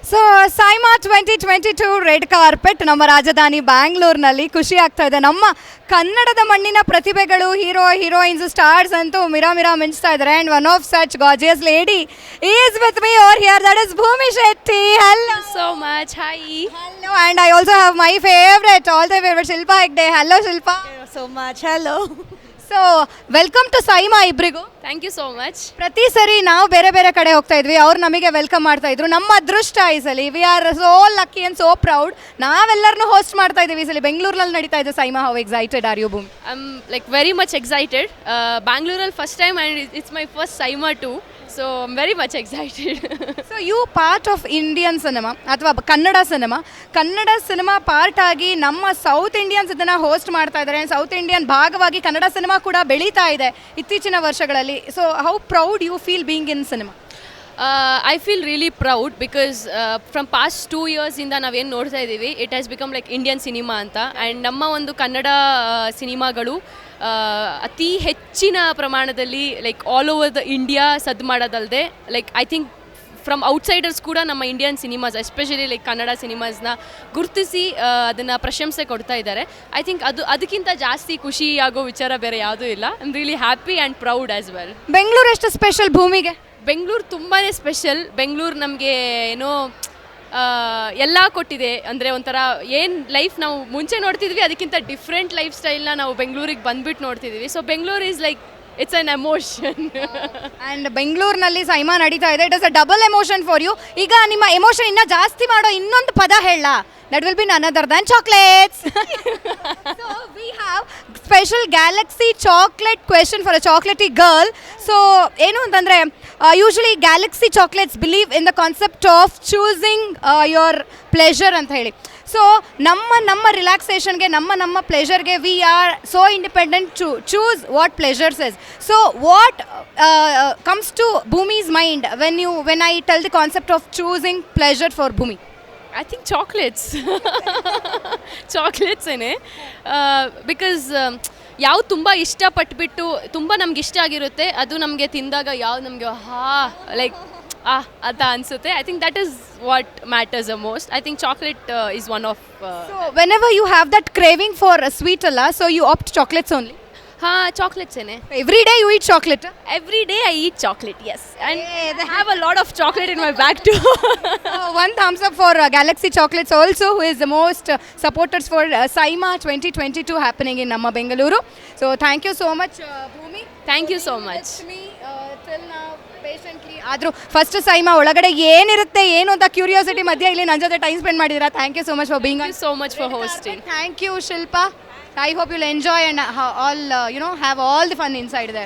So SIIMA 2022 red carpet ನಮ್ಮ ರಾಜಧಾನಿ ಬ್ಯಾಂಗ್ಳೂರ್ನಲ್ಲಿ ಖುಷಿ ಆಗ್ತಾ ಇದೆ. ನಮ್ಮ ಕನ್ನಡದ ಮಣ್ಣಿನ ಪ್ರತಿಭೆಗಳು, ಹೀರೋಯಿನ್ಸ್, ಸ್ಟಾರ್ಸ್ ಅಂತೂ ಮಿರಾ ಮಿಂಚ್ತಾ ಇದ್ದಾರೆ. And one of such gorgeous lady is with me over here, that is Bhoomi Shetty. Hello so much. Hi. Hello. And I also have my favourite, all the favourite, Shilpa Hegde. Hello Shilpa. So much. Hello. So welcome to SIIMA ಇಬ್ಬರಿಗೂ. Thank you so much. ಪ್ರತಿ ಸರಿ ನಾವು ಬೇರೆ ಬೇರೆ ಕಡೆ ಹೋಗ್ತಾ ಇದ್ವಿ, ಅವ್ರು ನಮಗೆ ವೆಲ್ಕಮ್ ಮಾಡ್ತಾ ಇದ್ರು. ನಮ್ಮ ಅದೃಷ್ಟ ಈ ಸಲ, we are so lucky and so proud, ನಾವೆಲ್ಲರನ್ನೂ ಹೋಸ್ಟ್ ಮಾಡ್ತಾ ಇದ್ದೀವಿ ಈ ಸಲ. ಬೆಂಗಳೂರಲ್ಲಿ ನಡೀತಾ ಇದೆ SIIMA. How excited are you Bhoomi? I'm like very much excited. Bangalore first time and it's my first Saima too. So I'm very much excited. So you part of Indian cinema ಅಥವಾ Kannada cinema part ಆಗಿ ನಮ್ಮ south Indians ಇದನ್ನು host ಮಾಡ್ತಾ ಇದ್ದಾರೆ. South Indian ಭಾಗವಾಗಿ Kannada cinema ಕೂಡ ಬೆಳೀತಾ ಇದೆ ಇತ್ತೀಚಿನ ವರ್ಷಗಳಲ್ಲಿ. So how proud you feel being in cinema? I feel really proud because from past 2 years ಇಂದ ನಾವೇನು ನೋಡ್ತಾ ಇದ್ದೀವಿ, it has become like Indian cinema ಅಂತ. ಆ್ಯಂಡ್ ನಮ್ಮ ಒಂದು ಕನ್ನಡ ಸಿನಿಮಾಗಳು ಅತಿ ಹೆಚ್ಚಿನ ಪ್ರಮಾಣದಲ್ಲಿ like all over the India ಸದ್ದು ಮಾಡೋದಲ್ಲದೆ, like I think from outsiders ಕೂಡ ನಮ್ಮ Indian cinemas especially like Kannada ಸಿನಿಮಾಸ್ನ ಗುರುತಿಸಿ ಅದನ್ನು ಪ್ರಶಂಸೆ ಕೊಡ್ತಾ ಇದ್ದಾರೆ. ಐ ಥಿಂಕ್ ಅದಕ್ಕಿಂತ ಜಾಸ್ತಿ ಖುಷಿ ಆಗೋ ವಿಚಾರ ಬೇರೆ ಯಾವುದೂ ಇಲ್ಲ. I am really happy and proud as well. Bengaluru ಎಷ್ಟು ಸ್ಪೆಷಲ್ ಭೂಮಿಗೆ? ಬೆಂಗಳೂರು ತುಂಬಾ ಸ್ಪೆಷಲ್. ಬೆಂಗಳೂರು ನಮಗೆ ಏನೋ ಎಲ್ಲ ಕೊಟ್ಟಿದೆ. ಅಂದರೆ ಒಂಥರ ಏನು ಲೈಫ್ ನಾವು ಮುಂಚೆ ನೋಡ್ತಿದ್ವಿ ಅದಕ್ಕಿಂತ ಡಿಫ್ರೆಂಟ್ ಲೈಫ್ ಸ್ಟೈಲ್ನ ನಾವು ಬೆಂಗಳೂರಿಗೆ ಬಂದುಬಿಟ್ಟು ನೋಡ್ತಿದ್ವಿ. ಸೊ Bengaluru is like it's an emotion. And ಬೆಂಗಳೂರಿನಲ್ಲಿ ಸೈಮಾ ನಡೀತಾ ಇದೆ, it is a double emotion for you. ಈಗ ನಿಮ್ಮ ಎಮೋಷನ್ ಇನ್ನೂ ಜಾಸ್ತಿ ಮಾಡೋ ಇನ್ನೊಂದು ಪದ ಹೇಳ. That will be none other than chocolates. So we have special Galaxy chocolate question for a chocolatey girl. So ಏನು ಅಂತಂದರೆ usually Galaxy chocolates believe in the concept of choosing your pleasure ಅಂತ ಹೇಳಿ. ಸೊ ನಮ್ಮ ರಿಲ್ಯಾಕ್ಸೇಷನ್ಗೆ, ನಮ್ಮ ಪ್ಲೆಷರ್ಗೆ we are so independent to choose what pleasures is. So what comes to Bhoomi's mind when I tell the concept of choosing pleasure for Bhoomi? I think ಚಾಕ್ಲೇಟ್ಸೇನೆ. Because ಯಾವ್ದು ತುಂಬ ಇಷ್ಟಪಟ್ಬಿಟ್ಟು ತುಂಬ ನಮ್ಗೆ ಇಷ್ಟ ಆಗಿರುತ್ತೆ, ಅದು ನಮಗೆ ತಿಂದಾಗ ಯಾವ್ದು ನಮಗೆ ಲೈಕ್ ಅಂತ ಅನಿಸುತ್ತೆ. I think that is what matters the most. I think chocolate is one of. So whenever you have that craving for a sweet alla, so you opt chocolates only? ಚಾಕ್ಲೇಟ್ಸೇನೆ. Every day you eat chocolate? Every day I eat chocolate, yes. And I have a lot of chocolate in my bag too. One thumbs up for Galaxy Chocolates also, who is the most supporters for Saima 2022 happening in Namma Bengaluru. So thank you so much Bhumi. Thank you so much. Me till now patiently. ಆದರೂ first SIIMA ಒಳಗಡೆ ಏನಿರುತ್ತೆ ಏನು ಅಂತ curiosity ಮಧ್ಯೆ ಇಲ್ಲಿ ನನ್ನ ಜೊತೆ time spend ಮಾಡಿದ್ದೀರಾ. Thank you so much for being. Thank you so much for hosting. Thank you Shilpa. I hope you'll enjoy and all have all the fun inside there.